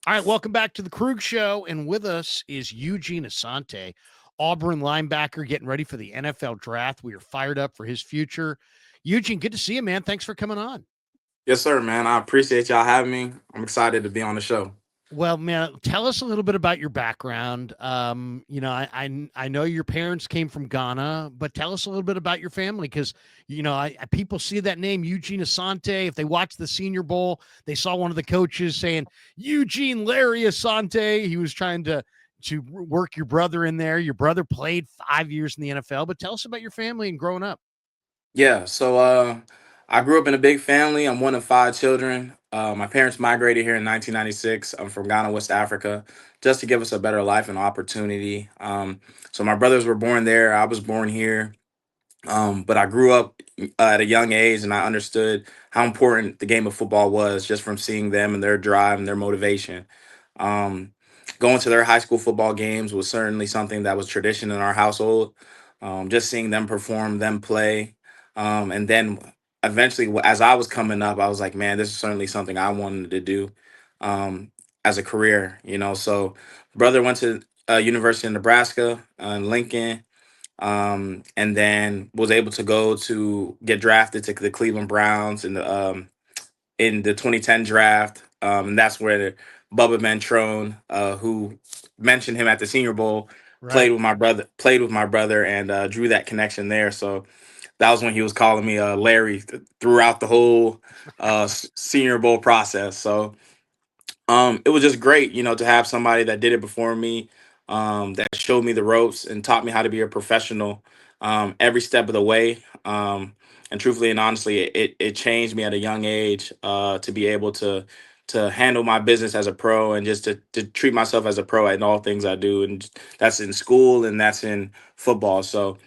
All right, welcome back to the Krug Show. And with us is Eugene Asante, Auburn linebacker, getting ready for the NFL draft. We are fired up for his future. Eugene, good to see you, man. Thanks for coming on. Yes, sir, man. I appreciate y'all having me. I'm excited to be on the show. Well, man, tell us a little bit about your background. I know your parents came from Ghana, but tell us a little bit about your family because people see that name Eugene Asante. If they watch the Senior Bowl, they saw one of the coaches saying Eugene Larry Asante. He was trying to work your brother in there. Your brother played 5 years in the NFL, but tell us about your family and growing up. Yeah, so I grew up in a big family. I'm one of five children. My parents migrated here in 1996. I'm from Ghana, West Africa, just to give us a better life and opportunity. So my brothers were born there. I was born here. But I grew up at a young age and I understood how important the game of football was just from seeing them and their drive and their motivation. Um, Going to their high school football games was certainly something that was tradition in our household. Just seeing them perform, them play. And then eventually, as I was coming up, I was like, man, this is certainly something I wanted to do um, as a career. So, brother went to University of Nebraska in Lincoln, and then was able to go to get drafted to the Cleveland Browns in the 2010 draft. And that's where Bubba Ventrone, who mentioned him at the Senior Bowl, Right. played with my brother, and drew that connection there. So that was when he was calling me Larry throughout the whole Senior Bowl process. So it was just great, to have somebody that did it before me, that showed me the ropes and taught me how to be a professional every step of the way. And truthfully and honestly, it changed me at a young age to be able to handle my business as a pro and just to treat myself as a pro in all things I do. And that's in school and that's in football. So,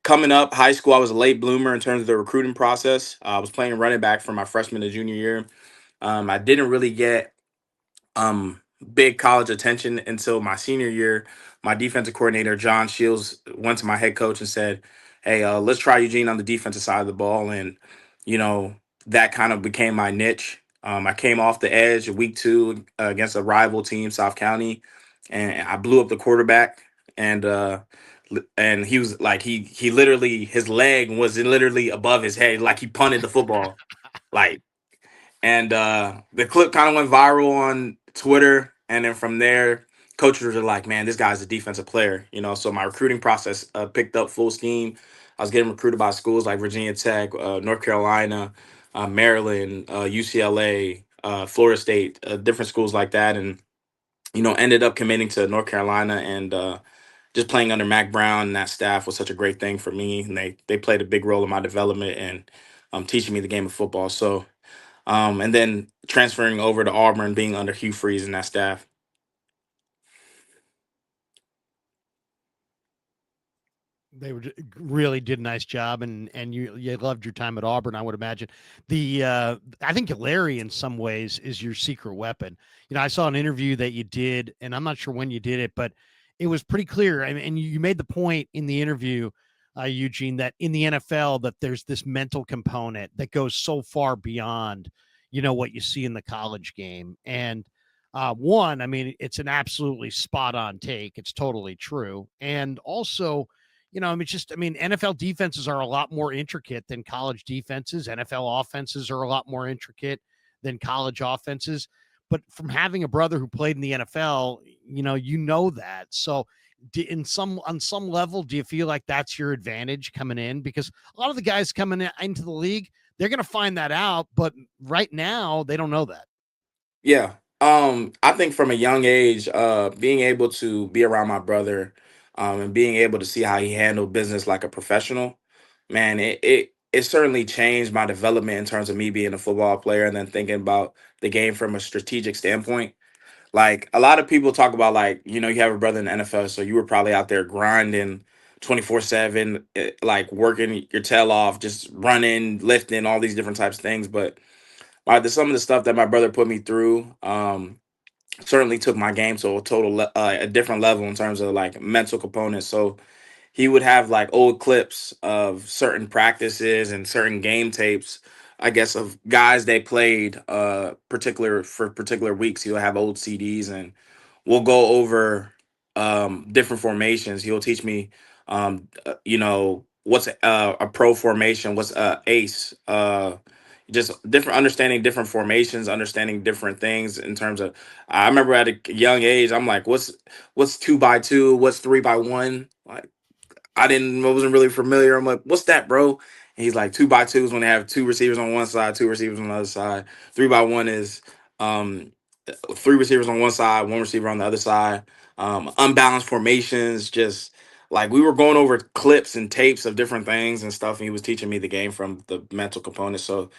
coming up high school, I was a late bloomer in terms of the recruiting process. I was playing running back for my freshman to junior year. I didn't really get um big college attention until my senior year. My defensive coordinator John Shields went to my head coach and said, "Hey, let's try Eugene on the defensive side of the ball." And you know that kind of became my niche. I came off the edge week two against a rival team, South County, and I blew up the quarterback. And he was like he literally his leg was literally above his head, like he punted the football, like the clip kind of went viral on Twitter, and then from there, coaches were like, "Man, this guy's a defensive player." So my recruiting process picked up full steam. I was getting recruited by schools like Virginia Tech, North Carolina, Maryland, UCLA, Florida State, different schools like that, and ended up committing to North Carolina and. Just playing under Mac Brown and that staff was such a great thing for me, and they played a big role in my development and teaching me the game of football. So and then transferring over to Auburn, being under Hugh Freeze and that staff. They were really did a nice job, and you loved your time at Auburn. I would imagine I think Larry in some ways is your secret weapon. I saw an interview that you did, and I'm not sure when you did it, but it was pretty clear. I mean, and you made the point in the interview, Eugene, that in the NFL that there's this mental component that goes so far beyond what you see in the college game. And one, I mean, it's an absolutely spot on take. It's totally true, and also I mean, NFL defenses are a lot more intricate than college defenses. NFL offenses are a lot more intricate than college offenses. But from having a brother who played in the NFL, that. So, on some level, do you feel like that's your advantage coming in? Because a lot of the guys coming into the league, they're going to find that out, but right now they don't know that. Yeah. I think from a young age, being able to be around my brother, and being able to see how he handled business like a professional, man, it certainly changed my development in terms of me being a football player and then thinking about the game from a strategic standpoint. Like a lot of people talk about, like, you have a brother in the NFL, so you were probably out there grinding 24/7, like working your tail off, just running, lifting, all these different types of things. But some of the stuff that my brother put me through certainly took my game to a different level in terms of like mental components. So he would have like old clips of certain practices and certain game tapes I guess, of guys they played particular for particular weeks. He'll have old CDs, and we'll go over different formations. He'll teach me, what's a pro formation, what's ace, just different understanding different formations, understanding different things in terms of. I remember at a young age, I'm like, what's 2x2, what's 3x1, like I wasn't really familiar. I'm like, what's that, bro? And he's like, 2x2 is when they have two receivers on one side, two receivers on the other side. 3x1 is um three receivers on one side, one receiver on the other side. Unbalanced formations, just like we were going over clips and tapes of different things and stuff. And he was teaching me the game from the mental component. So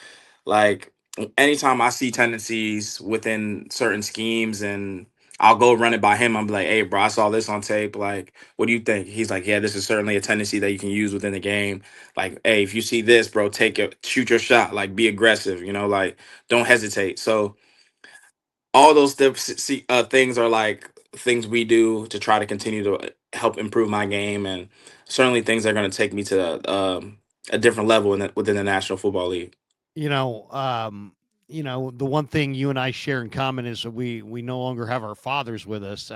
like anytime I see tendencies within certain schemes and I'll go run it by him, I'm like, hey, bro, I saw this on tape. Like, what do you think? He's like, yeah, this is certainly a tendency that you can use within the game. Like, hey, if you see this, bro, take it, shoot your shot, like be aggressive, like don't hesitate. So all those things are like things we do to try to continue to help improve my game, and certainly things that are going to take me to a different level within the National Football League. you know, the one thing you and I share in common is that we no longer have our fathers with us.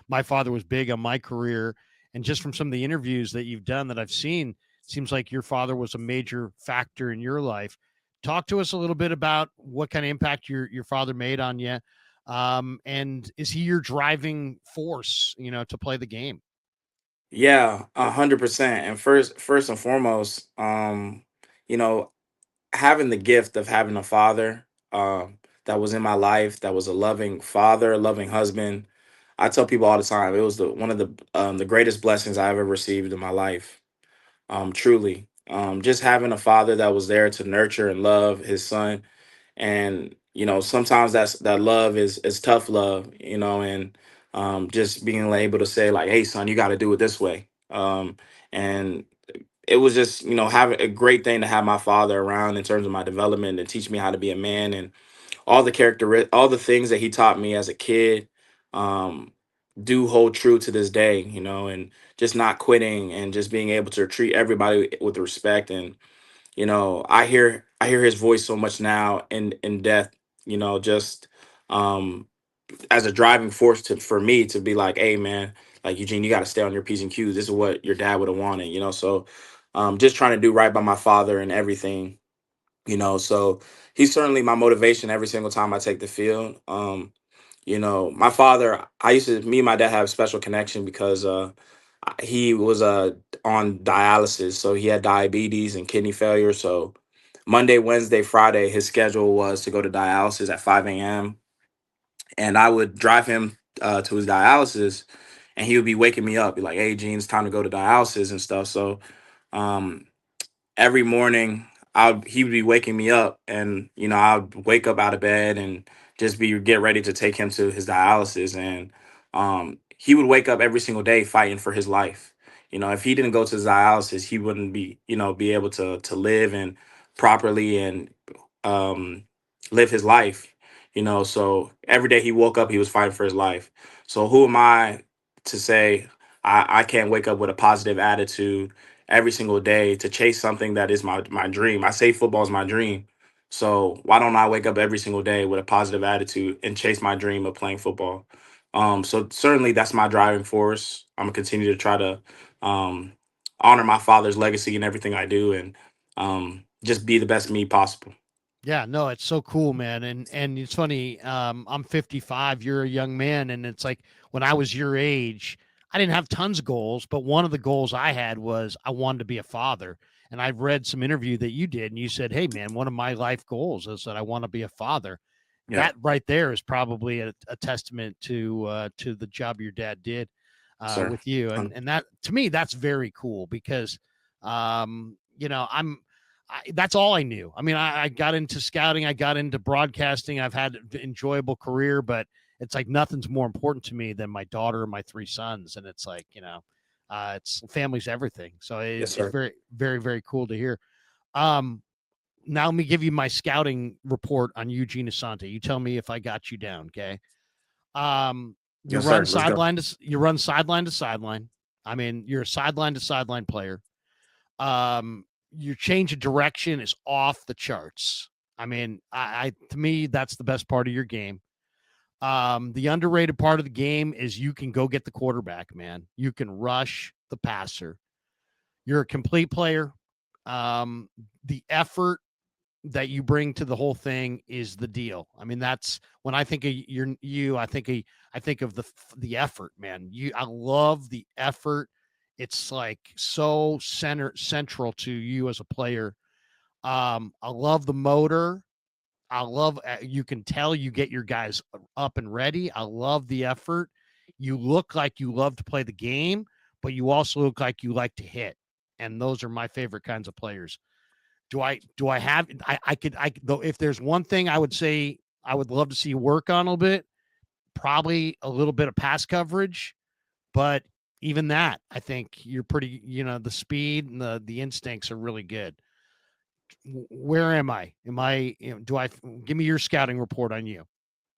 My father was big on my career, and just from some of the interviews that you've done that I've seen, it seems like your father was a major factor in your life. Talk to us a little bit about what kind of impact your father made on you, and is he your driving force, to play the game? Yeah, 100%. And first and foremost, you know, having the gift of having a father that was in my life, that was a loving father, a loving husband. I tell people all the time, it was one of the greatest blessings I ever received in my life. Truly, just having a father that was there to nurture and love his son, and sometimes that love is tough love, and just being able to say like, hey son, you got to do it this way. And it was just having a great thing to have my father around in terms of my development and teach me how to be a man, and all the things that he taught me as a kid um do hold true to this day, and just not quitting and just being able to treat everybody with respect. And I hear his voice so much now in death, just um as a driving force for me to be like, hey man, like Eugene, you got to stay on your P's and Q's. This is what your dad would have wanted, so just trying to do right by my father and everything, so he's certainly my motivation every single time I take the field. My father, me and my dad have a special connection because he was on dialysis, so he had diabetes and kidney failure. So Monday, Wednesday, Friday, his schedule was to go to dialysis at 5 a.m. and I would drive him to his dialysis, and he would be waking me up, be like, "Hey, Gene, it's time to go to dialysis and stuff." So um, every morning he would be waking me up, and I'd wake up out of bed and just be get ready to take him to his dialysis. And he would wake up every single day fighting for his life. If he didn't go to his dialysis, he wouldn't be able to live and properly and um live his life. So every day he woke up, he was fighting for his life. So who am I to say I can't wake up with a positive attitude every single day to chase something that is my dream? I say football is my dream. So why don't I wake up every single day with a positive attitude and chase my dream of playing football? So certainly that's my driving force. I'm gonna continue to try to um, honor my father's legacy in everything I do, and just be the best me possible. Yeah, no, it's so cool, man. And it's funny. I'm 55. You're a young man, and it's like when I was your age, I didn't have tons of goals, but one of the goals I had was I wanted to be a father. And I've read some interview that you did, and you said, "Hey, man, one of my life goals is that I want to be a father." Yeah, That right there is probably a testament to the job your dad did sir. with you, and Um, that to me that's very cool because that's all I knew. I mean, I got into scouting, I got into broadcasting. I've had an enjoyable career, but it's like nothing's more important to me than my daughter and my three sons. And it's like, it's family's everything. So yes, it's sir. very, very, very cool to hear. Um, Now let me give you my scouting report on Eugene Asante. You tell me if I got you down, okay? Um, Yes, sir. Let's go. you run sideline to sideline. I mean, you're a sideline to sideline player. your change of direction is off the charts. I mean, I to me that's the best part of your game. The underrated part of the game is you can go get the quarterback, man. You can rush the passer. You're a complete player. Um, the effort that you bring to the whole thing is the deal. I mean, that's when I think of you. I think of the effort, man. I love the effort. It's like so central to you as a player. I love the motor. I love you can tell you get your guys up and ready. I love the effort. You look like you love to play the game, but you also look like you like to hit. And those are my favorite kinds of players. Do I have I could I though if there's one thing I would say I would love to see you work on a little bit, probably a little bit of pass coverage, but even that, I think you're pretty, the speed and the instincts are really good. Where am I? Am I, do I give me your scouting report on you?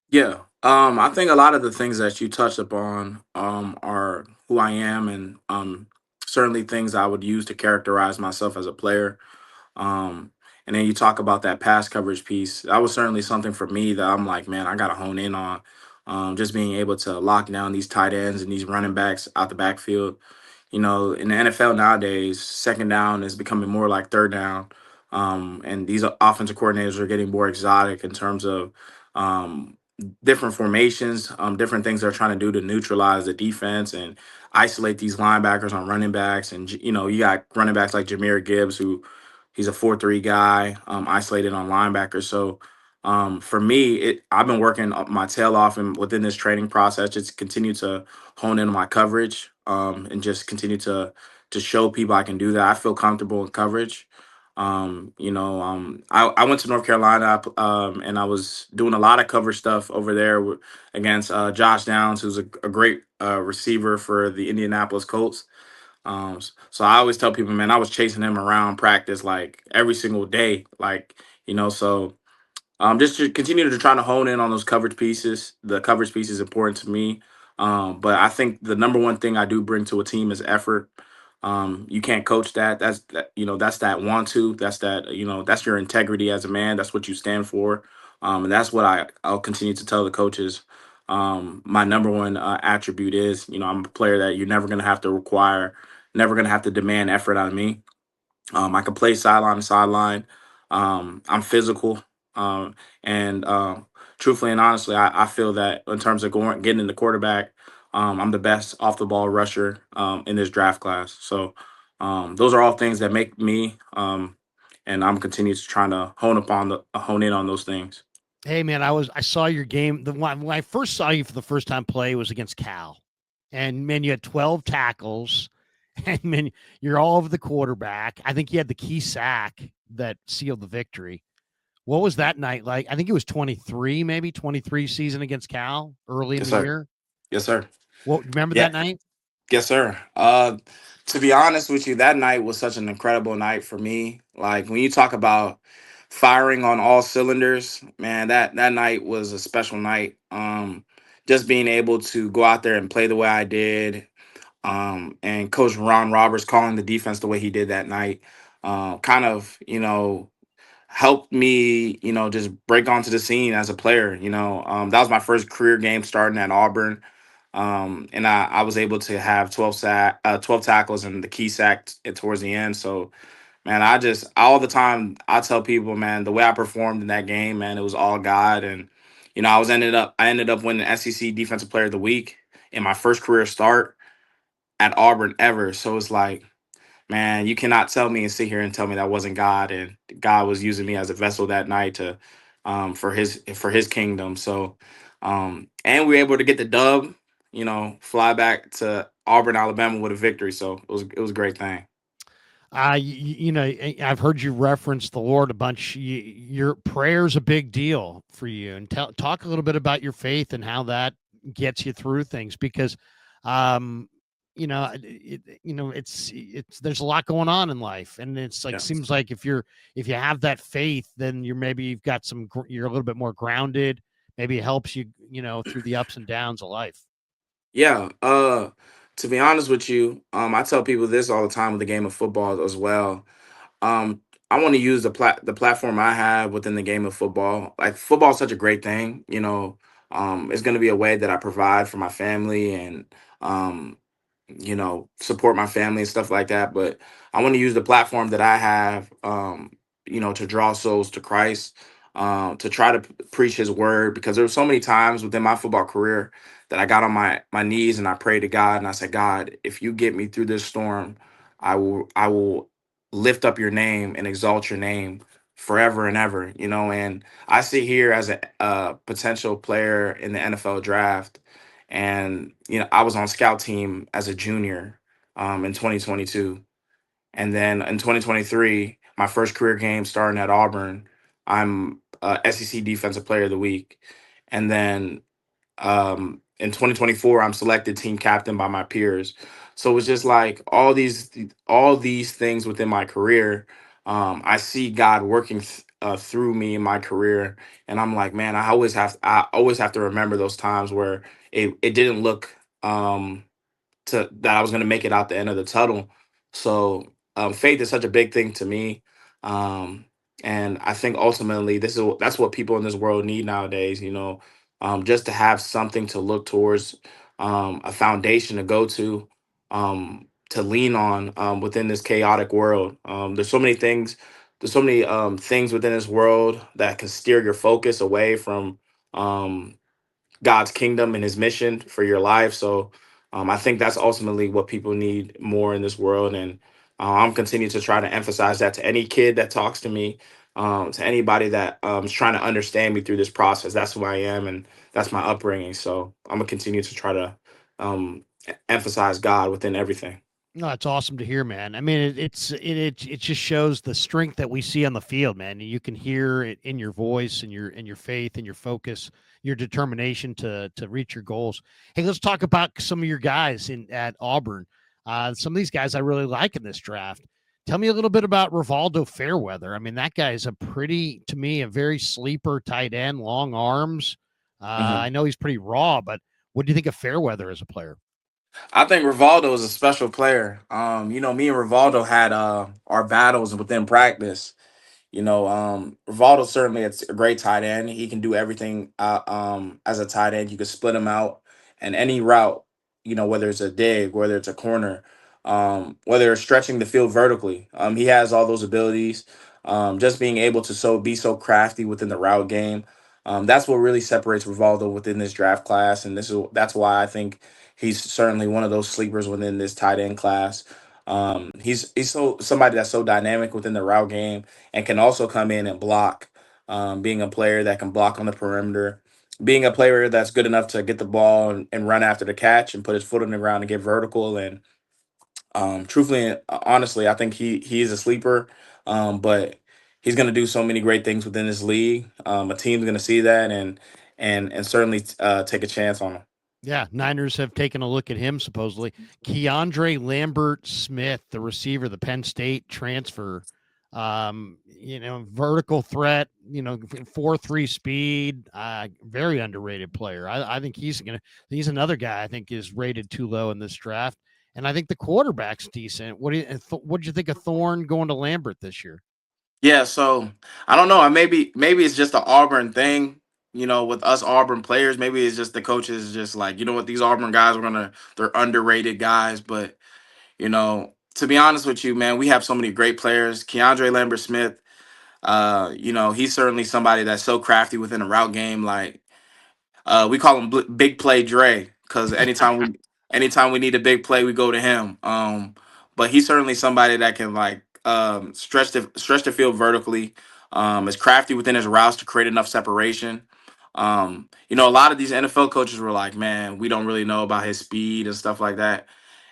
Yeah. I think a lot of the things that you touched upon are who I am, and certainly things I would use to characterize myself as a player. Um, and then you talk about that pass coverage piece. That was certainly something for me that I'm like, man, I got to hone in on. Just being able to lock down these tight ends and these running backs out the backfield. In the NFL nowadays, second down is becoming more like third down. And these offensive coordinators are getting more exotic in terms of um, different formations, different things they're trying to do to neutralize the defense and isolate these linebackers on running backs. And, you got running backs like Jameer Gibbs, who he's a 4-3 guy, isolated on linebackers. So, for me, I've been working my tail off and within this training process, just continue to hone in on my coverage, and just continue to show people I can do that. I feel comfortable in coverage. I went to North Carolina, and I was doing a lot of cover stuff over there against Josh Downs, who's a great receiver for the Indianapolis Colts. So I always tell people, man, I was chasing him around practice like every single day, like, so just to continue to try to hone in on those coverage pieces. The coverage piece is important to me. But I think the number one thing I do bring to a team is effort. You can't coach that. That's that want to. That's that. That's your integrity as a man. That's what you stand for. And that's what I'll continue to tell the coaches. My number one attribute is, I'm a player that you're never gonna have to require, never gonna have to demand effort out of me. I can play sideline to sideline. I'm physical, and truthfully and honestly, I feel that in terms of getting in the quarterback, I'm the best off the ball rusher in this draft class. So those are all things that make me, and I'm continuing to trying to hone in on those things. Hey man, I saw your game. When I first saw you for the first time play was against Cal, and man, you had 12 tackles, and man, you're all over the quarterback. I think you had the key sack that sealed the victory. What was that night like? I think it was 23, maybe 23 season against Cal early in Yes, the sir. year. Yes, sir. Well, remember Yeah. that night? Yes, sir. To be honest with you, that night was such an incredible night for me. Like when you talk about firing on all cylinders, man, that night was a special night. Just being able to go out there and play the way I did, and Coach Ron Roberts calling the defense the way he did that night, kind of, helped me, just break onto the scene as a player. That was my first career game starting at Auburn. And I was able to have 12 tackles and the key sack towards the end. So, man, all the time I tell people, man, the way I performed in that game, man, it was all God. And, I ended up winning SEC Defensive Player of the Week in my first career start at Auburn ever. So it's like, man, you cannot tell me and sit here and tell me that wasn't God, and God was using me as a vessel that night to for his kingdom. So and we were able to get the dub, fly back to Auburn, Alabama with a victory. So it was a great thing. I've heard you reference the Lord a bunch. Your prayer's a big deal for you, and talk a little bit about your faith and how that gets you through things. Because, um, it's there's a lot going on in life, and it's like Yeah. seems like if you have that faith, then you've got you're a little bit more grounded. Maybe it helps you, through the ups and downs of life. Yeah. To be honest with you, I tell people this all the time with the game of football as well. Um, I want to use the platform I have within the game of football. Like football is such a great thing, you know. It's going to be a way that I provide for my family and um, support my family and stuff like that. But I want to use the platform that I have, to draw souls to Christ, to try to preach His word. Because there were so many times within my football career that I got on my knees and I prayed to God and I said, God, if you get me through this storm, I will lift up your name and exalt your name forever and ever. And I sit here as a potential player in the NFL draft, and I was on scout team as a junior in 2022, and then in 2023 my first career game starting at Auburn, I'm SEC defensive player of the week. And then in 2024 I'm selected team captain by my peers. So it's just like all these things within my career. I see God working through me in my career, and I'm like, man, I always have to remember those times where it didn't look to that I was going to make it out the end of the tunnel. So faith is such a big thing to me, um, and I think ultimately that's what people in this world need nowadays. Just to have something to look towards, a foundation to go to lean on within this chaotic world. There's so many things. There's so many things within this world that can steer your focus away from um, God's kingdom and His mission for your life. So I think that's ultimately what people need more in this world, and I'm continuing to try to emphasize that to any kid that talks to me, to anybody that is trying to understand me through this process. That's who I am, and that's my upbringing. So I'm gonna continue to try to emphasize God within everything. No, it's awesome to hear, man. I mean, it just shows the strength that we see on the field, man. And you can hear it in your voice and your faith and your focus, your determination to reach your goals. Hey, let's talk about some of your guys in at Auburn. Some of these guys I really like in this draft. Tell me a little bit about Rivaldo Fairweather. I mean, that guy is to me, a very sleeper tight end, long arms. I know he's pretty raw, but what do you think of Fairweather as a player? I think Rivaldo is a special player. Me and Rivaldo had our battles within practice. Rivaldo certainly it's a great tight end. He can do everything as a tight end. You can split him out and any route, whether it's a dig, whether it's a corner, whether it's stretching the field vertically. He has all those abilities. Just being able to be so crafty within the route game. That's what really separates Rivaldo within this draft class, and that's why I think he's certainly one of those sleepers within this tight end class. He's somebody that's so dynamic within the route game and can also come in and block. Being a player that can block on the perimeter, being a player that's good enough to get the ball and run after the catch and put his foot on the ground and get vertical. And truthfully, honestly, I think he's a sleeper, but he's going to do so many great things within this league. A team's going to see that and certainly take a chance on him. Yeah, Niners have taken a look at him supposedly. Keandre Lambert Smith, the receiver, the Penn State transfer. Vertical threat, 4.3 speed, very underrated player. I think he's another guy I think is rated too low in this draft. And I think the quarterback's decent. What do you think of Thorne going to Lambert this year? Yeah, so I don't know. Maybe it's just the Auburn thing. With us Auburn players, maybe it's just the coaches just like, what, these Auburn guys they're underrated guys. But to be honest with you, man, we have so many great players. Keandre Lambert Smith, he's certainly somebody that's so crafty within the route game. Like we call him Big Play Dre because anytime we need a big play, we go to him. But he's certainly somebody that can like stretch the field vertically. Is crafty within his routes to create enough separation. A lot of these NFL coaches were like, man, we don't really know about his speed and stuff like that.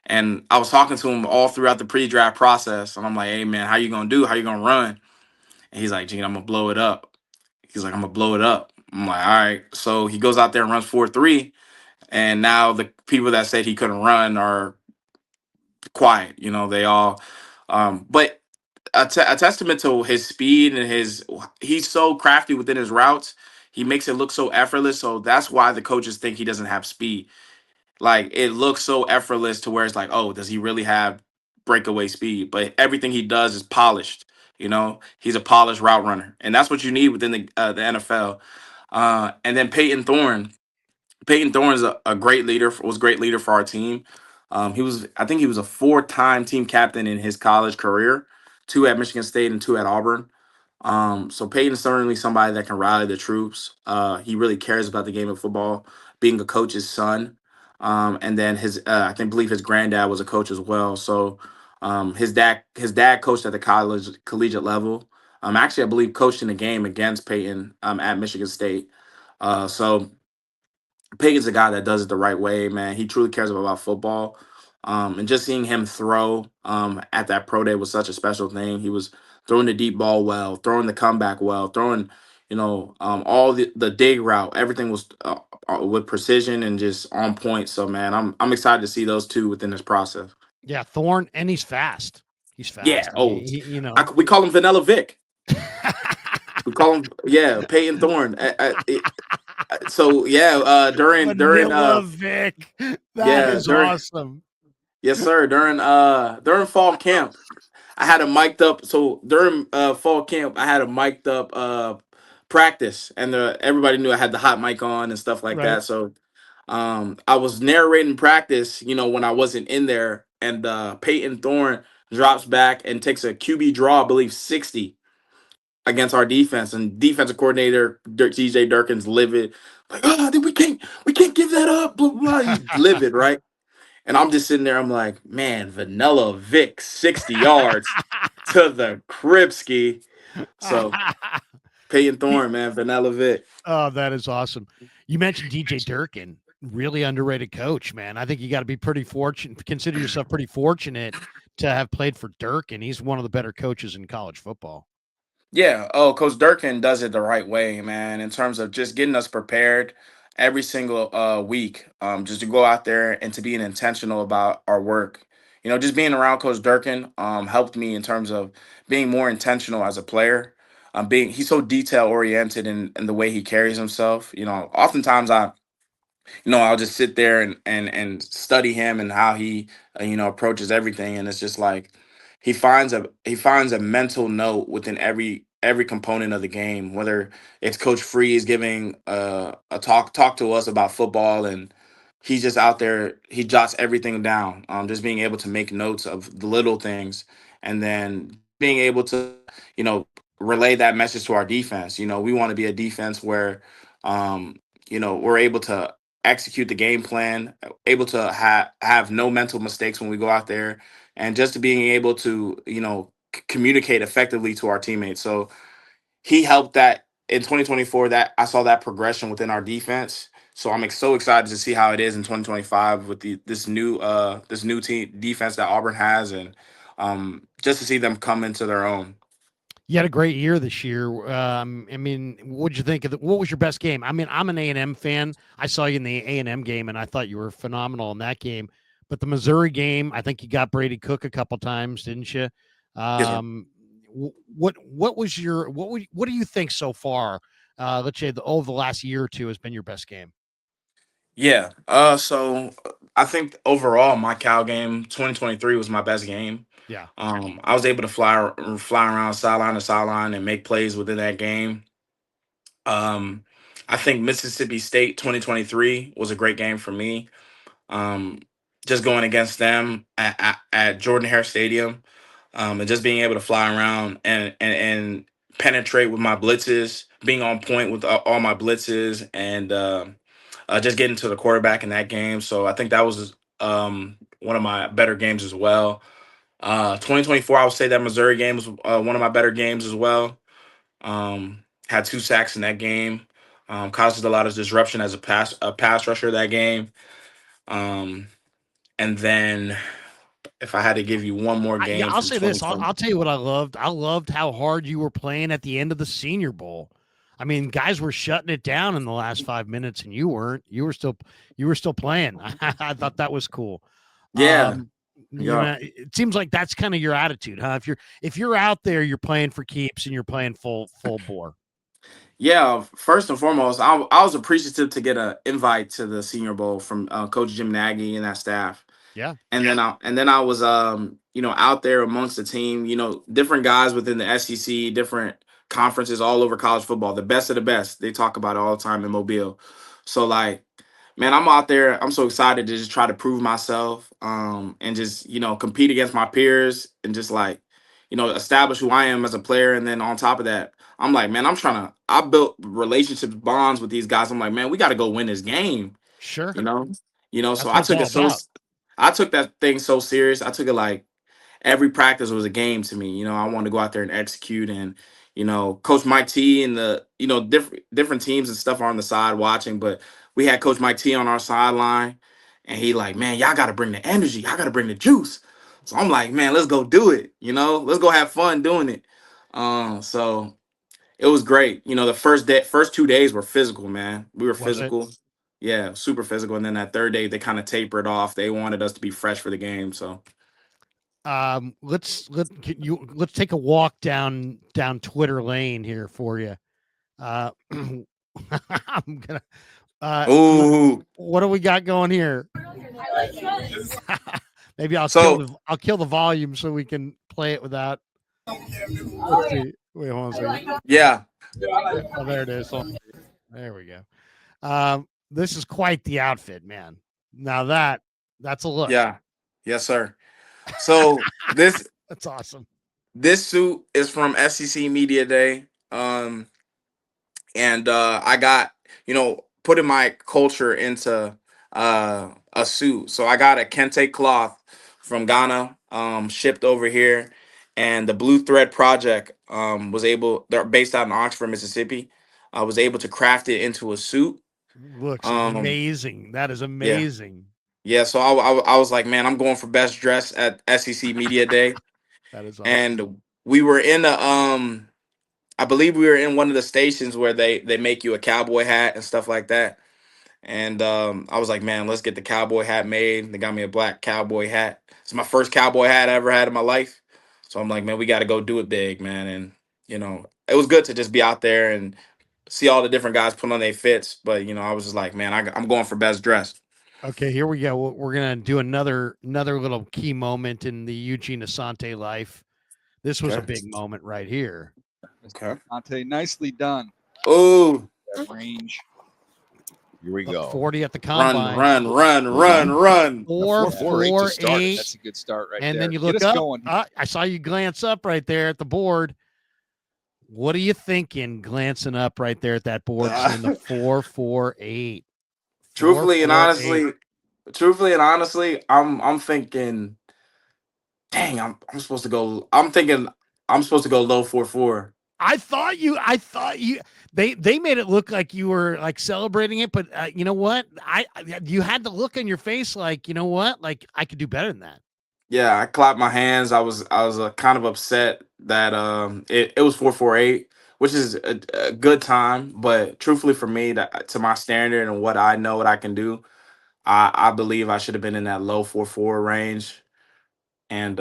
And I was talking to him all throughout the pre-draft process, and I'm like, hey man, how you gonna do? How you gonna run? And he's like, Gene, I'm gonna blow it up. He's like, I'm gonna blow it up. I'm like, all right. So he goes out there and runs 4.3, and now the people that said he couldn't run are quiet. They all. But a testament to his speed and he's so crafty within his routes. He makes it look so effortless. So that's why the coaches think he doesn't have speed. Like it looks so effortless to where it's like, oh, does he really have breakaway speed? But everything he does is polished. He's a polished route runner, and that's what you need within the NFL. And then Peyton Thorne is a great leader. Was a great leader for our team. I think he was a four-time team captain in his college career, two at Michigan State and two at Auburn. So Peyton's certainly somebody that can rally the troops. He really cares about the game of football, being a coach's son. And then I think believe his granddad was a coach as well. So his dad coached at the collegiate level. Actually, I believe coached in the game against Peyton at Michigan State. So Peyton's a guy that does it the right way, man. He truly cares about football. And just seeing him throw at that pro day was such a special thing. He was throwing the deep ball well, throwing the comeback well, throwing, all the dig route. Everything was with precision and just on point. So, man, I'm excited to see those two within this process. Yeah, Thorne, and he's fast. He's Yeah. fast. I Oh, mean, we call him Vanilla Vic. We call him, yeah, Peyton Thorne. So yeah, during Vanilla Vic. That yeah is during awesome. yes sir during fall camp, I had a mic'd up. So during fall camp, I had a mic'd up practice, and everybody knew I had the hot mic on and stuff like Right. that. So I was narrating practice, when I wasn't in there, and Peyton Thorne drops back and takes a QB draw, I believe 60 against our defense, and defensive coordinator DJ Durkin's livid, like, oh, we can't give that up, blah blah blah. He's livid, right? And I'm just sitting there, I'm like, man, Vanilla Vic, 60 yards to the crib ski. So Peyton He- Thorne, man, Vanilla Vic. oh, that is awesome. You mentioned DJ Durkin, really underrated coach, man. I think you got to be pretty fortunate, consider yourself pretty fortunate to have played for Durkin. He's one of the better coaches in college football. Yeah. Oh, Coach Durkin does it the right way, man, in terms of just getting us prepared every single week, just to go out there and to being intentional about our work. Just being around Coach Durkin helped me in terms of being more intentional as a player. He's so detail oriented in the way he carries himself. Oftentimes I'll just sit there and study him and how he approaches everything, and it's just like he finds a mental note within every component of the game, whether it's Coach Freeze giving a talk to us about football, and he's just out there, he jots everything down, just being able to make notes of the little things, and then being able to you know relay that message to our defense. We want to be a defense where we're able to execute the game plan, able to have no mental mistakes when we go out there, and just to being able to communicate effectively to our teammates. So he helped that in 2024. That I saw that progression within our defense. So I'm so excited to see how it is in 2025 with this new team defense that Auburn has, and just to see them come into their own. You had a great year this year. I mean, what'd you think of what was your best game? I mean, I'm an A&M fan. I saw you in the A&M game, and I thought you were phenomenal in that game. But the Missouri game, I think you got Brady Cook a couple times, didn't you? Yes, sir. What was your what do you think so far? Let's say over the last year or two has been your best game. Yeah. So I think overall my Cal game 2023 was my best game. Yeah, I was able to fly around sideline to sideline and make plays within that game. Um, I think Mississippi State 2023 was a great game for me. Um, just going against them at Jordan Hare Stadium, and just being able to fly around and penetrate with my blitzes, being on point with all my blitzes, and just getting to the quarterback in that game. So I think that was one of my better games as well. 2024, I would say that Missouri game was one of my better games as well. Had two sacks in that game. Caused a lot of disruption as a pass rusher that game. Um, and then if I had to give you one more yeah. game I'll from say this. I'll 2020, tell you what I loved. I loved how hard you were playing at the end of the Senior Bowl. I mean, guys were shutting it down in the last 5 minutes, and you weren't. You were still playing. I thought that was cool. yeah, Um, yeah, it seems like that's kind of your attitude, huh? If you're out there, you're playing for keeps and you're playing full bore. yeah. First and foremost, I was appreciative to get an invite to the Senior Bowl from Coach Jim Nagy and that staff. Yeah. And then I was out there amongst the team, different guys within the SEC, different conferences all over college football, the best of the best. They talk about it all the time in Mobile. So like, man, I'm out there. I'm so excited to just try to prove myself, and just compete against my peers and just like establish who I am as a player. And then on top of that, I'm like, man, I built relationships, bonds with these guys. I'm like, man, we got to go win this game. Sure. You know, so That's what it's all about. I took that thing so serious. I took it like every practice was a game to me. I wanted to go out there and execute. And Coach Mike T and the different teams and stuff are on the side watching, but we had Coach Mike T on our sideline, and he like, man, y'all got to bring the energy, y'all got to bring the juice. So I'm like, man, let's go do it. Let's go have fun doing it. So it was great. The first 2 days were physical, man. We were Was it? physical. Yeah, super physical. And then that third day, they kind of tapered off. They wanted us to be fresh for the game. So, Let's take a walk down Twitter lane here for you. I'm gonna ooh, what do we got going here? Maybe so I'll kill the volume so we can play it without. Let's see. Wait, hold on a second. yeah, Oh, there it is. There we go. This is quite the outfit, man. Now that's a look. yeah, yes, sir. So That's awesome. this suit is from SEC Media Day. And I got putting my culture into a suit. So I got a kente cloth from Ghana, shipped over here, and the Blue Thread Project they're based out in Oxford, Mississippi. I was able to craft it into a suit. Looks Um, amazing. That is yeah, amazing. yeah. So I was like, man, I'm going for best dress at SEC Media Day, That is awesome. and we were in the I believe we were in one of the stations where they make you a cowboy hat and stuff like that. And I was like, man, let's get the cowboy hat made. They got me a black cowboy hat. It's my first cowboy hat I ever had in my life. So I'm like, man, we got to go do it big, man. And it was good to just be out there and see all the different guys put on their fits. But I was just like, man, I'm going for best dress. Okay, here we go. We're gonna do another little key moment in the Eugene Asante life. This was a Okay. big moment right here. Okay. Asante, nicely done. Oh, That range. Here we go. 40 at the run, combine. run, run, run, run. Four, 4.48 to start. 4.8. That's a good start right And there. then you Get look us up. going. I saw you glance up right there at the board. What are you thinking? Glancing up right there at that board, seeing the 4.48. truthfully and 4.48. honestly, truthfully and honestly, I'm thinking, dang, I'm supposed to go. I'm thinking I'm supposed to go low 4.4. I thought you they made it look like you were like celebrating it, but you know what? You had the look on your face like, you know what? Like I could do better than that. Yeah, I clapped my hands. I was kind of upset that it was 4.48, which is a good time, but truthfully for me, that to my standard and what I know what I can do, I believe I should have been in that low 4.4 range. And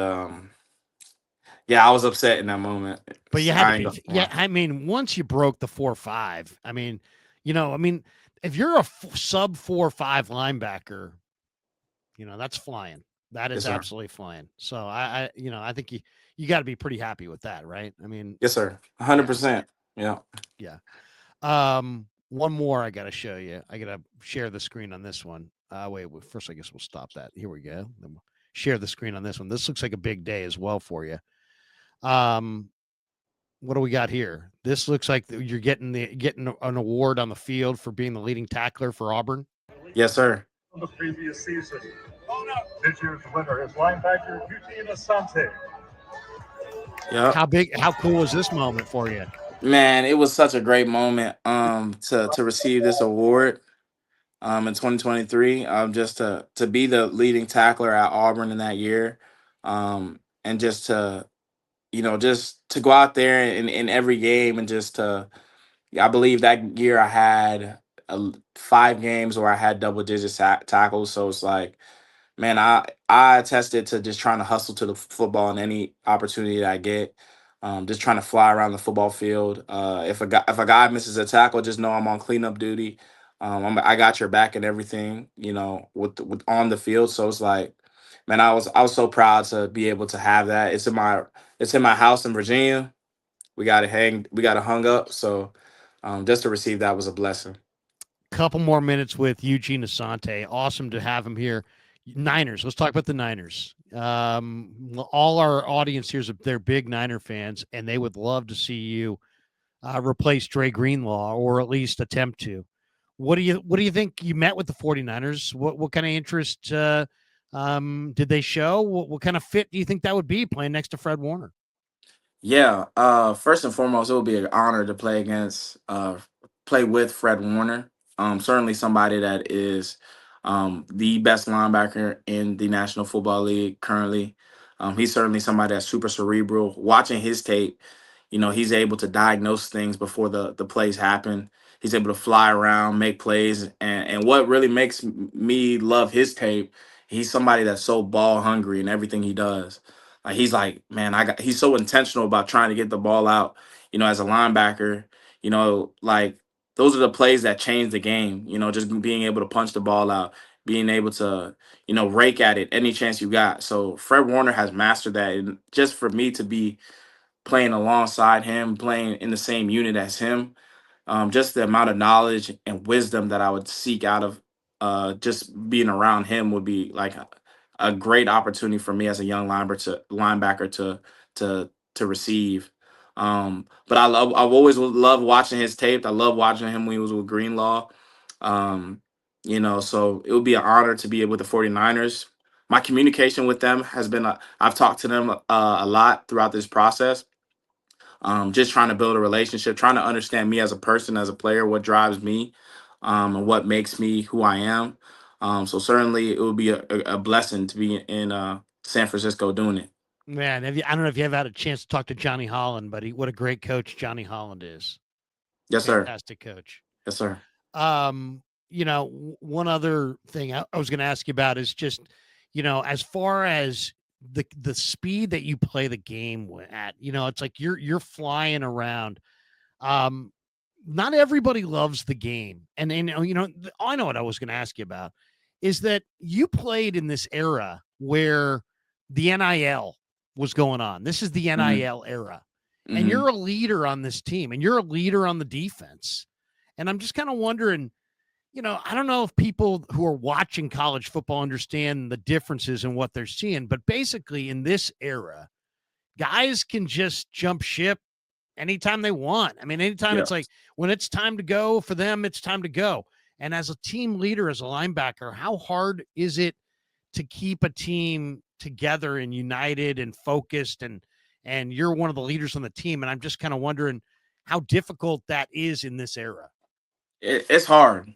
yeah, I was upset in that moment. But you had to I ain't be gonna yeah, lie. I mean, once you broke the 4.5, I mean, if you're a sub 4.5 linebacker, that's flying. That Yes, is sir. absolutely flying. So I think you got to be pretty happy with that, right? I mean, Yes, sir. yeah, 100%. Yeah. yeah. One more I got to show you. I got to share the screen on this one. First I guess we'll stop that. Here we go. Then we'll share the screen on this one. This looks like a big day as well for you. Um, what do we got here? This looks like you're getting an award on the field for being the leading tackler for Auburn. Yes, sir. From the previous season. This year's winner is linebacker Eugene Asante. Yep. How cool is this moment for you? Man, it was such a great moment to receive this award in 2023, just to be the leading tackler at Auburn in that year, and just to go out there in every game and just to yeah, I believe that year I had 5 games where I had double digit tackles. So it's like, man, I attested to just trying to hustle to the football in any opportunity that I get. Just trying to fly around the football field. If a guy misses a tackle, just know I'm on cleanup duty. I got your back and everything. With on the field. So it's like, man, I was so proud to be able to have that. It's in my house in Virginia. We got it hung up. So just to receive that was a blessing. Couple more minutes with Eugene Asante. Awesome to have him here. Niners. Let's talk about the Niners. All our audience here is they're big Niner fans, and they would love to see you replace Dre Greenlaw, or at least attempt to. What do you think? You met with the 49ers. What kind of interest did they show? What kind of fit do you think that would be playing next to Fred Warner? Yeah, first and foremost, it would be an honor to play with Fred Warner. Certainly somebody that is the best linebacker in the National Football League currently. He's certainly somebody that's super cerebral. Watching his tape, he's able to diagnose things before the plays happen. He's able to fly around, make plays, and what really makes me love his tape, he's somebody that's so ball hungry in everything he does. He's like, man, he's so intentional about trying to get the ball out, as a linebacker, like those are the plays that change the game, just being able to punch the ball out, being able to, rake at it any chance you got. So Fred Warner has mastered that. And just for me to be playing alongside him, playing in the same unit as him, just the amount of knowledge and wisdom that I would seek out of just being around him would be like a great opportunity for me as a young linebacker to receive. But I've always loved watching his tape. I love watching him when he was with Greenlaw. Um, so it would be an honor to be with the 49ers. My communication with them has been, I've talked to them a lot throughout this process, just trying to build a relationship, trying to understand me as a person, as a player, what drives me, and what makes me who I am. So certainly it would be a blessing to be in San Francisco doing it. Man, I don't know if you ever had a chance to talk to Johnny Holland, but what a great coach Johnny Holland is. Yes, sir. Fantastic coach. Yes, sir. Um, one other thing I was going to ask you about is just, as far as the speed that you play the game at, it's like you're flying around. Um, Not everybody loves the game, and I know what I was going to ask you about is that you played in this era where the NIL was going on. This is the Hmm. NIL era, and Hmm. you're a leader on this team, and you're a leader on the defense. And I'm just kind of wondering, I don't know if people who are watching college football understand the differences in what they're seeing, but basically in this era, guys can just jump ship anytime they want. I mean, anytime Yeah. it's like when it's time to go for them, it's time to go. And as a team leader, as a linebacker, how hard is it to keep a team together and united and focused? And you're one of the leaders on the team. And I'm just kind of wondering how difficult that is in this era. It's hard.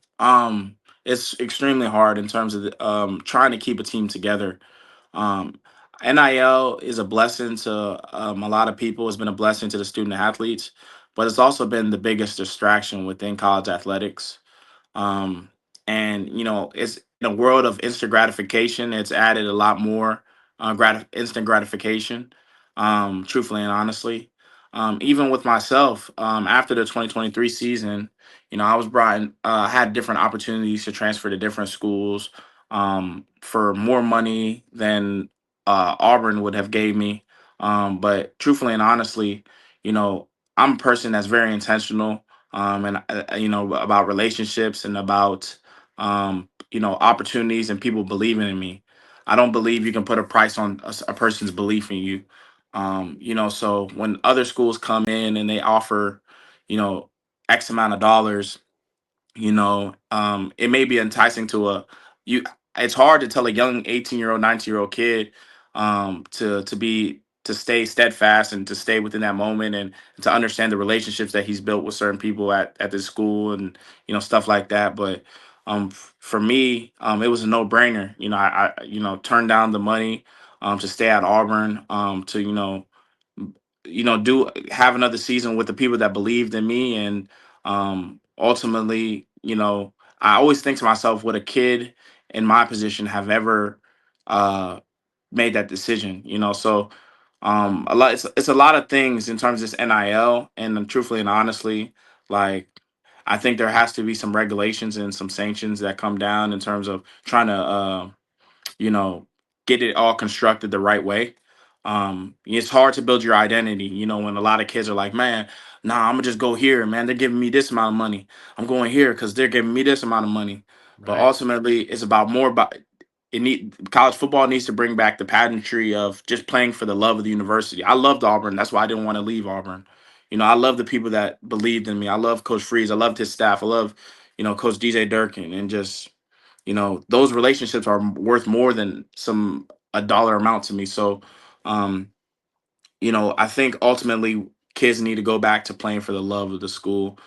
It's extremely hard in terms of trying to keep a team together. Um, NIL is a blessing to a lot of people. It's been a blessing to the student athletes, but it's also been the biggest distraction within college athletics. Um, and it's in a world of instant gratification. It's added a lot more instant gratification. Truthfully and honestly, even with myself, after the 2023 season, I was brought in, had different opportunities to transfer to different schools for more money than Auburn would have gave me. But truthfully and honestly, you know, I'm a person that's very intentional, and about relationships and about opportunities and people believing in me. I don't believe you can put a price on a person's belief in you. So when other schools come in and they offer, you know, X amount of dollars, it may be enticing to you. It's hard to tell a young 18-year-old, 19-year-old kid to stay steadfast and to stay within that moment and to understand the relationships that he's built with certain people at this school and stuff like that. But for me, it was a no-brainer. I turned down the money to stay at Auburn, to do have another season with the people that believed in me. And ultimately, I always think to myself, would a kid in my position have ever uh made that decision? So it's a lot of things in terms of this NIL. And truthfully and honestly, like, I think there has to be some regulations and some sanctions that come down in terms of trying to you know get it all constructed the right way. It's hard to build your identity, when a lot of kids are like, man, nah, I'm gonna just go here, man. They're giving me this amount of money. I'm going here because they're giving me this amount of money. But Right. ultimately, it's about more about college football needs to bring back the pageantry of just playing for the love of the university. I loved Auburn. That's why I didn't want to leave Auburn. I love the people that believed in me. I love Coach Freeze. I loved his staff. I love, Coach DJ Durkin, and just those relationships are worth more than a dollar amount to me. So um I think ultimately kids need to go back to playing for the love of the school.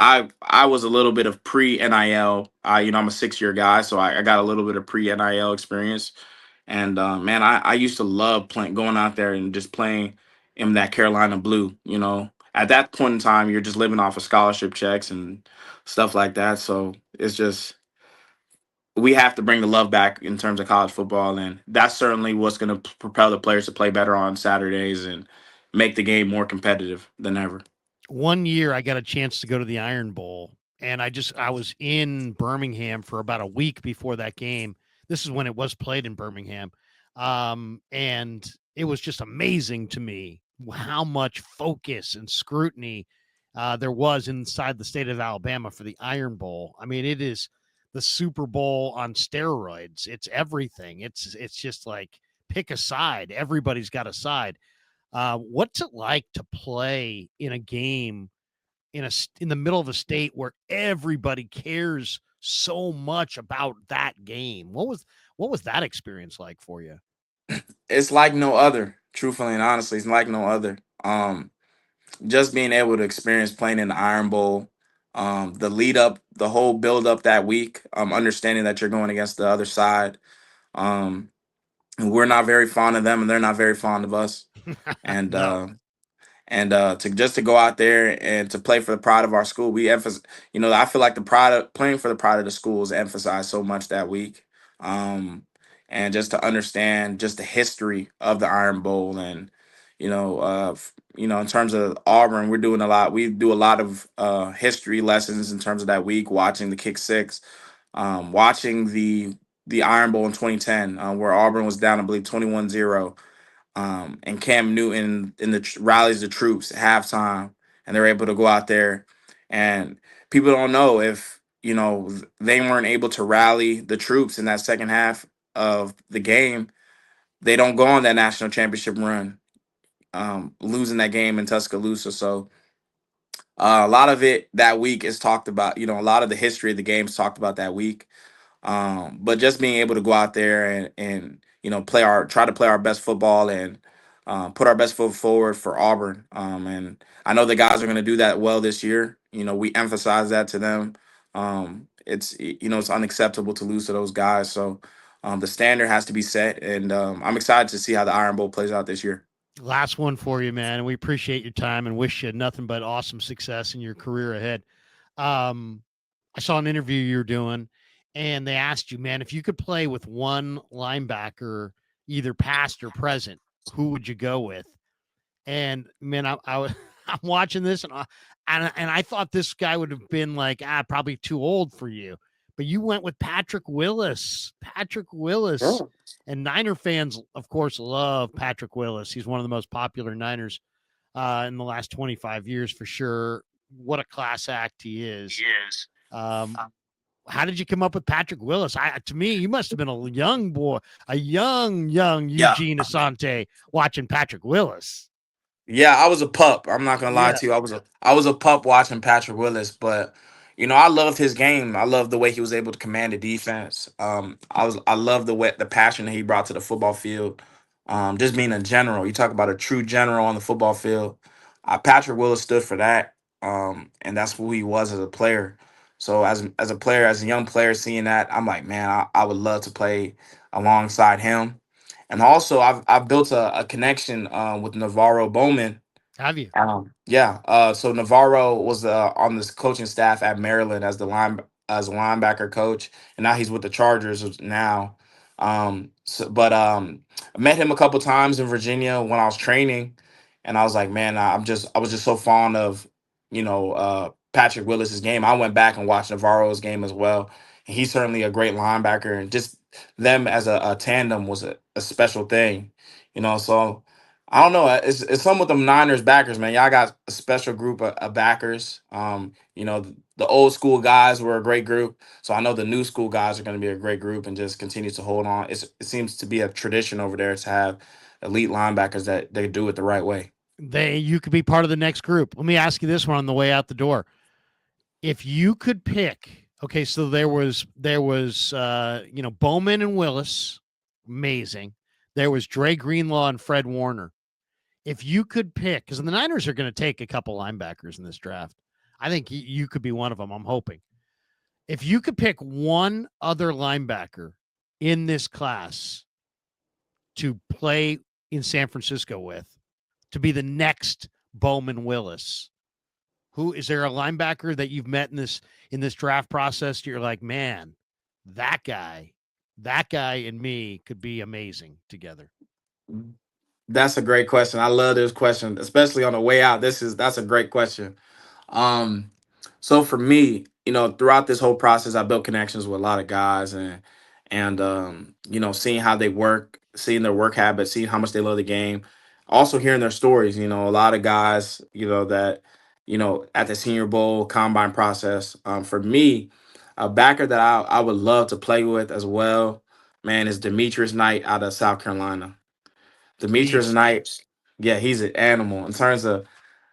I was a little bit of pre NIL. I'm a 6 year guy, so I got a little bit of pre NIL experience. And man, I used to love playing, going out there and just playing in that Carolina blue. At that point in time, you're just living off of scholarship checks and stuff like that. So it's just, we have to bring the love back in terms of college football, and that's certainly what's going to propel the players to play better on Saturdays and make the game more competitive than ever. One year I got a chance to go to the Iron Bowl, and I was in Birmingham for about a week before that game. This is when it was played in Birmingham. And it was just amazing to me how much focus and scrutiny there was inside the state of Alabama for the Iron Bowl. I mean, it is the Super Bowl on steroids. It's everything. It's just like pick a side. Everybody's got a side. What's it like to play in a game in the middle of a state where everybody cares so much about that game? What was that experience like for you? It's like no other, truthfully and honestly. It's like no other. Just being able to experience playing in the Iron Bowl, the lead up, the whole build up that week, understanding that you're going against the other side. Um, we're not very fond of them, and they're not very fond of us. And No. to go out there and to play for the pride of our school, we emphasize. I feel like the pride of playing for the pride of the school is emphasized so much that week. Um, and just to understand just the history of the Iron Bowl, and in terms of Auburn, we're doing a lot. We do a lot of history lessons in terms of that week, watching the kick six, watching the Iron Bowl in 2010, where Auburn was down, I believe, 21-0, and Cam Newton rallies the troops at halftime, and they're able to go out there. And people don't know if they weren't able to rally the troops in that second half of the game, they don't go on that national championship run, losing that game in Tuscaloosa. So a lot of it that week is talked about. A lot of the history of the games talked about that week. But just being able to go out there and try to play our best football, and put our best foot forward for Auburn. And I know the guys are going to do that well this year. We emphasize that to them. It's unacceptable to lose to those guys. So the standard has to be set, and I'm excited to see how the Iron Bowl plays out this year. Last one for you, man. We appreciate your time and wish you nothing but awesome success in your career ahead. Um, I saw an interview you were doing, and they asked you, man, if you could play with one linebacker, either past or present, who would you go with? And man, I'm watching this, and I thought this guy would have been like probably too old for you, but you went with Patrick Willis. Patrick Willis, Sure. and Niner fans, of course, love Patrick Willis. He's one of the most popular Niners in the last 25 years for sure. What a class act he is. Um, how did you come up with Patrick Willis? To me, you must have been a young boy, a young Yeah. Eugene Asante watching Patrick Willis. Yeah, I was a pup. I'm not gonna lie Yeah. to you. I was a pup watching Patrick Willis, but I loved his game. I loved the way he was able to command the defense. I love the passion that he brought to the football field. Just being a general. You talk about a true general on the football field. Patrick Willis stood for that. And that's who he was as a player. So as a player, as a young player, seeing that, I'm like, man, I would love to play alongside him. And also, I've built a connection with Navarro Bowman. Have you? Yeah. So Navarro was on this coaching staff at Maryland as a linebacker coach, and now he's with the Chargers now. But I met him a couple times in Virginia when I was training, and I was like, man, I was just so fond of Patrick Willis's game. I went back and watched Navarro's game as well. And he's certainly a great linebacker, and just them as a tandem was a special thing, you know. So I don't know. It's some with them Niners backers, man. Y'all got a special group of backers. You know, the old school guys were a great group. So I know the new school guys are going to be a great group and just continue to hold on. It seems to be a tradition over there to have elite linebackers that they do it the right way. You could be part of the next group. Let me ask you this one on the way out the door. If you could pick, okay, so there was Bowman and Willis, amazing. There was Dre Greenlaw and Fred Warner. If you could pick, because the Niners are going to take a couple linebackers in this draft, I think you could be one of them. I'm hoping. If you could pick one other linebacker in this class to play in San Francisco with, to be the next Bowman Willis, who is there a linebacker that you've met in this draft process? You're like, man, that guy and me could be amazing together. That's a great question. I love this question, especially on the way out. That's a great question. Um, so for me, you know, throughout this whole process, I built connections with a lot of guys and you know, seeing how they work, seeing their work habits, seeing how much they love the game. Also hearing their stories, you know, a lot of guys, you know, that, you know, at the Senior Bowl combine process. For me, a backer that I would love to play with as well, man, is Demetrius Knight out of South Carolina. Demetrius Beast. Knight, yeah, he's an animal in terms of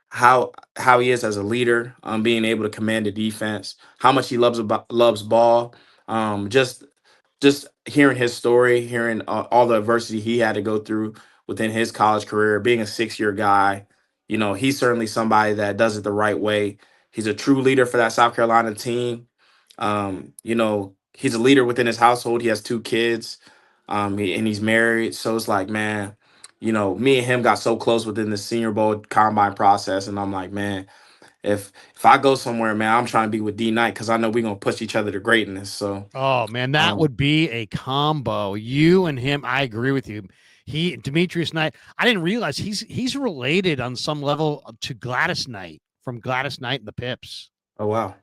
how he is as a leader, being able to command the defense, how much he loves ball. Just hearing his story, hearing all the adversity he had to go through within his college career, being a 6-year guy, you know, he's certainly somebody that does it the right way. He's a true leader for that South Carolina team. You know, he's a leader within his household. He has 2 kids, and he's married. So it's like, man, you know, me and him got so close within the Senior Bowl combine process, and I'm like, man, if I go somewhere, man, I'm trying to be with D Knight because I know we're gonna push each other to greatness. So, Oh man, that um, would be a combo. You and him, I agree with you. Demetrius Knight. I didn't realize he's related on some level to Gladys Knight from Gladys Knight and the Pips. oh wow,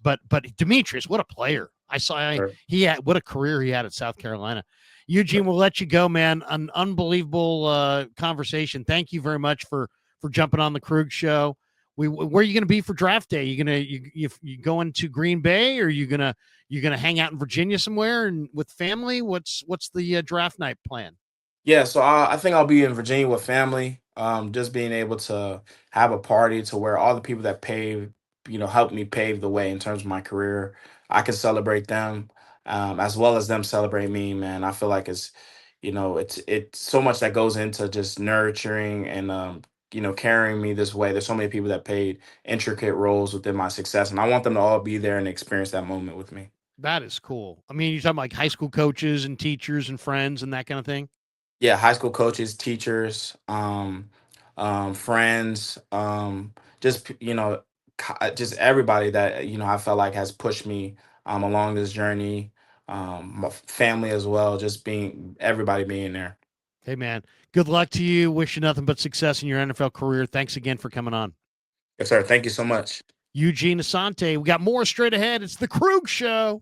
But Demetrius, what a player! Sure. He had what a career he had at South Carolina. Eugene, we'll let you go, man. An unbelievable conversation. Thank you very much for jumping on the Krug show. Where are you going to be for draft day? You going to Green Bay, or you gonna hang out in Virginia somewhere and with family? What's the draft night plan? Yeah, so I think I'll be in Virginia with family. Just being able to have a party to where all the people that paved, you know, helped me pave the way in terms of my career, I can celebrate them, as well as them celebrate me. Man, I feel like you know, it's so much that goes into just nurturing and you know, carrying me this way. There's so many people that played intricate roles within my success, and I want them to all be there and experience that moment with me. That is cool. I mean, you're talking like high school coaches and teachers and friends and that kind of thing. Yeah, high school coaches, teachers, friends, you know, just everybody that you know I felt like has pushed me along this journey. My family as well, just being everybody being there. Hey, man, good luck to you. Wish you nothing but success in your NFL career. Thanks again for coming on. Yes, sir. Thank you so much. Eugene Asante. We got more straight ahead. It's the Krug Show.